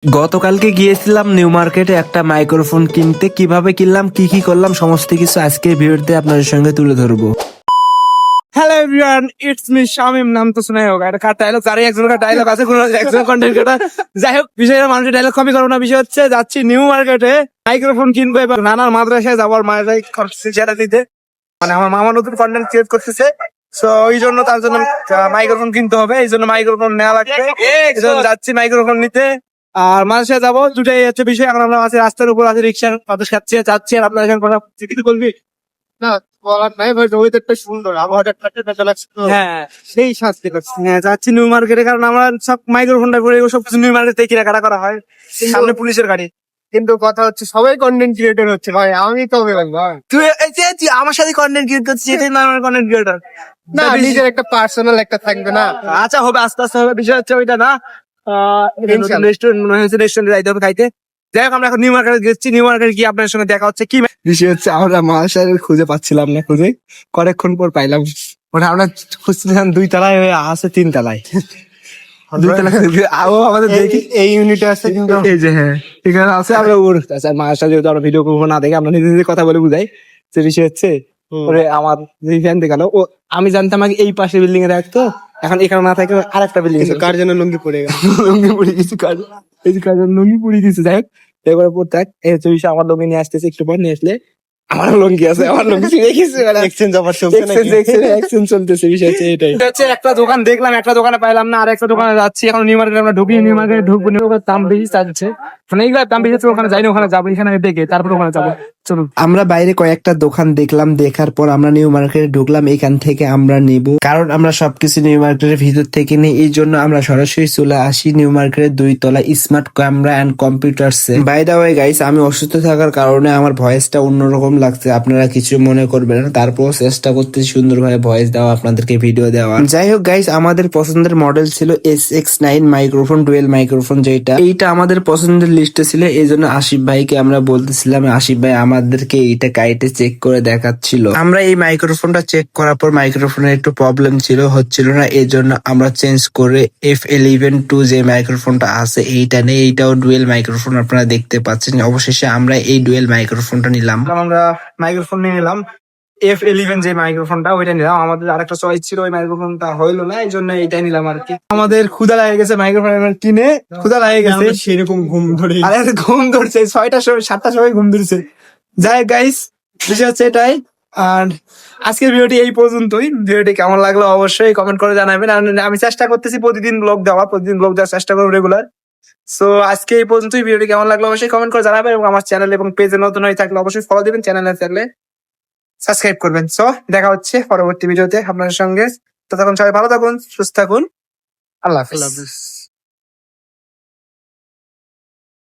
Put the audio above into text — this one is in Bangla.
গতকালকে গিয়েছিলাম নিউ মার্কেটে একটা মাইক্রোফোন কিনতে। কিভাবে কিনলাম, কি কি করলাম, সমস্ত কিছু আজকের ভিডিওতে আপনাদের সঙ্গে তুলে ধরবো। Hello everyone, it's me Shamim. নাম তো শোনাই হোক, এটা কার ডায়লগ? আরে একজনের ডায়লগ আছে, কোন একজন কন্টেন্ট ক্রিয়েটর। যাই হোক, বিষয়টা মানুষের ডায়লগ কপি করবো না। বিষয় হচ্ছে যাচ্ছি নিউ মার্কেটে মাইক্রোফোন কিনবো, এবার নানার মাদ্রাসায় যাবো আর মাদ্রাসায় সেটা দিতে। মানে আমার মামা নতুন কন্টেন্ট ক্রিয়েট করতেছে, সো ওই জন্য তার জন্য মাইক্রোফোন কিনতে হবে, এই জন্য মাইক্রোফোন নেওয়া লাগবে। এই জন্য যাচ্ছি মাইক্রোফোন নিতে আর মাদ্রাসায় যাবো, দুটাই হচ্ছে বিষয়। এখন আমরা আছি রাস্তার উপর, আছি রিক্সার পাশে খাচ্ছি যাচ্ছি। আর আপনার এখানে কথা কিছু বলবি? না, বলার নাই ভাই, ওয়েদারটা সুন্দর, আবহাওয়াটা ঠান্ডা লাগছে তো। হ্যাঁ, সেই শান্তি লাগছে। হ্যাঁ, যাচ্ছি নিউ মার্কেটে, কারণ আমরা সব মাইক্রোফোনটা করে সব কিছু নিউ মার্কেট থেকে কেনাকাটা করা হয়। সামনে পুলিশের গাড়ি। কিন্তু কথা হচ্ছে সবাই কন্টেন্ট ক্রিয়েটর হচ্ছে ভাই, আমি কবে ভাই? তুই এই যে তুই আমার সাথে কন্টেন্ট ক্রিয়েট করছিস, এটাই না আমার কন্টেন্ট ক্রিয়েটর? না, নিজের একটা পার্সোনাল একটা থাকবে না। আচ্ছা হবে, আস্তে আস্তে হবে। বিষয় হচ্ছে ওইটা না, ইনশাল্লাহ। রেস্টুরেন্ট মনে হচ্ছে, রেস্টুরেন্টে যাইতে হবে খাইতে। যাই হোক, আমরা এখন নিউ মার্কেটে গেছি। নিউ মার্কেটে গিয়ে আপনার সঙ্গে দেখা হচ্ছে। কি বিষয় হচ্ছে আমরা মাসার খুঁজে পাচ্ছিলাম না, খুঁজে কয়েকক্ষণ পর পাইলাম। মানে আমরা খুঁজছিলাম 2 তলায়, হয়ে আছে 3 তলায়। 2 তলা আও আমাদের দেখি এই ইউনিটে আছে কিন্তু এই যে হ্যাঁ এখানে আছে। আমরা ওর মাসার যেহেতু আমরা ভিডিও করবো না দেখে আমরা নিজে নিজে কথা বলে বুঝাই যে বিষয় হচ্ছে ওরে আমার ফ্যান দেখালো। ও আমি জানতাম আগে এই পাশে বিল্ডিং এ রাখতো, এখন এখানে না থাকে আরেকটা বিল্ডিং কিন্তু কার জন্য লুঙ্গি পড়ে গেল। লুঙ্গি পড়ে গেছে, এই যে কাজের লুঙ্গি পড়ে গেছে। যাই হোক, এবারে পর থাক, এই হচ্ছে বিষয়। আমার লুঙ্গি নিয়ে আসতেছে, একটু পর নিয়ে আসলে আমারও লুঙ্গি আছে, আমার লুঙ্গি ছিঁড়ে গেছে। এক্সচেঞ্জ অফার চলছে নাকি? এক্সচেঞ্জ চলতেছে, বিষয় হচ্ছে এটাই। এটা হচ্ছে একটা দোকান দেখলাম, একটা দোকানে পাইলাম না, আর একটা দোকানে যাচ্ছি। এখন নিউ মার্কেটে আমরা ঢুকি, নিউ মার্কেটে ঢুকবো। নিউ মার্কেটের দাম বেশি চাচ্ছে, মানে এইগুলো দাম বেশি চাচ্ছে। ওখানে যাইনি, ওখানে যাবো, এখানে দেখে তারপর ওখানে যাবো। চলুন। আমরা বাইরে কয়েকটা দোকান দেখলাম, দেখার পর আমরা নিউ মার্কেটে ঢুকলাম। এখান থেকে আমরা নিব, কারণ আমরা সবকিছু নিউ মার্কেটের ভিতর থেকে নিই। এই জন্য আমরা সরাসরি চলে আসি নিউ মার্কেটের 2 তলা smart camera and computers. By the way guys, আমি অসুস্থ থাকার কারণে আমার ভয়েসটা অন্যরকম লাগছে, আপনারা কিছু মনে করবেন না। তারপর চেষ্টা করতেছি সুন্দরভাবে ভয়েস দেওয়া, আপনাদেরকে ভিডিও দেওয়া। যাই হোক গাইস, আমাদের পছন্দের মডেল ছিল SX9 মাইক্রোফোন, ডুয়েল মাইক্রোফোন, যেটা এইটা আমাদের পছন্দের লিস্টে ছিল। এই জন্য আসিফ ভাইকে আমরা বলতেছিলাম, আসিফ ভাই আমাদেরকে এইটা কাইটে চেক করে দেখাচ্ছিল। আমরা এই মাইক্রোফোনটা চেক করার পর মাইক্রোফোনের একটু প্রবলেম হচ্ছিল না, এই জন্য আমরা চেঞ্জ করে F11 2 যে মাইক্রোফোনটা আছে এইটা নেই। এইটাও ডুয়েল মাইক্রোফোন, আপনারা দেখতে পাচ্ছেন। অবশেষে আমরা এই ডুয়েল মাইক্রোফোনটা নিলাম। আমরা মাইক্রোফোন নিয়ে নিলাম, F11 যে মাইক্রোফোনটা, ওইটা নিলাম। আমাদের আরেকটা চয়েস ছিল, ওই মাইক্রোফোনটা হইলো না, এই জন্য এইটাই নিলাম আর কি। আমাদের ক্ষুধা লাগে গেছে, মাইক্রোফোন কিনে ক্ষুধা লাগে গেছে। আমরা সেরকম ঘুম ধরে আরে ঘুম ধরছে, 6টার সময় 7টার সময় ঘুম ধরছে। যাই গাইস, বিষয় হচ্ছে এটাই। আর আজকের ভিডিওটি এই পর্যন্তই। ভিডিওটি কেমন লাগলো অবশ্যই কমেন্ট করে জানাবেন। আর আমি চেষ্টা করতেছি প্রতিদিন ব্লগ দেওয়ার চেষ্টা করবো রেগুলার। সো আজকে এই পর্যন্তই। ভিডিওটি কেমন লাগলো অবশ্যই কমেন্ট করে জানাবেন, এবং আমার চ্যানেল এবং পেজে নতুন হয়ে থাকলে অবশ্যই ফলো দিবেন, চ্যানেলে থাকলে সাবস্ক্রাইব করবেন। সো দেখা হচ্ছে পরবর্তী ভিডিওতে আপনাদের সঙ্গে। ততক্ষণ সবাই ভালো থাকুন, সুস্থ থাকুন। আল্লাহ হাফেজ।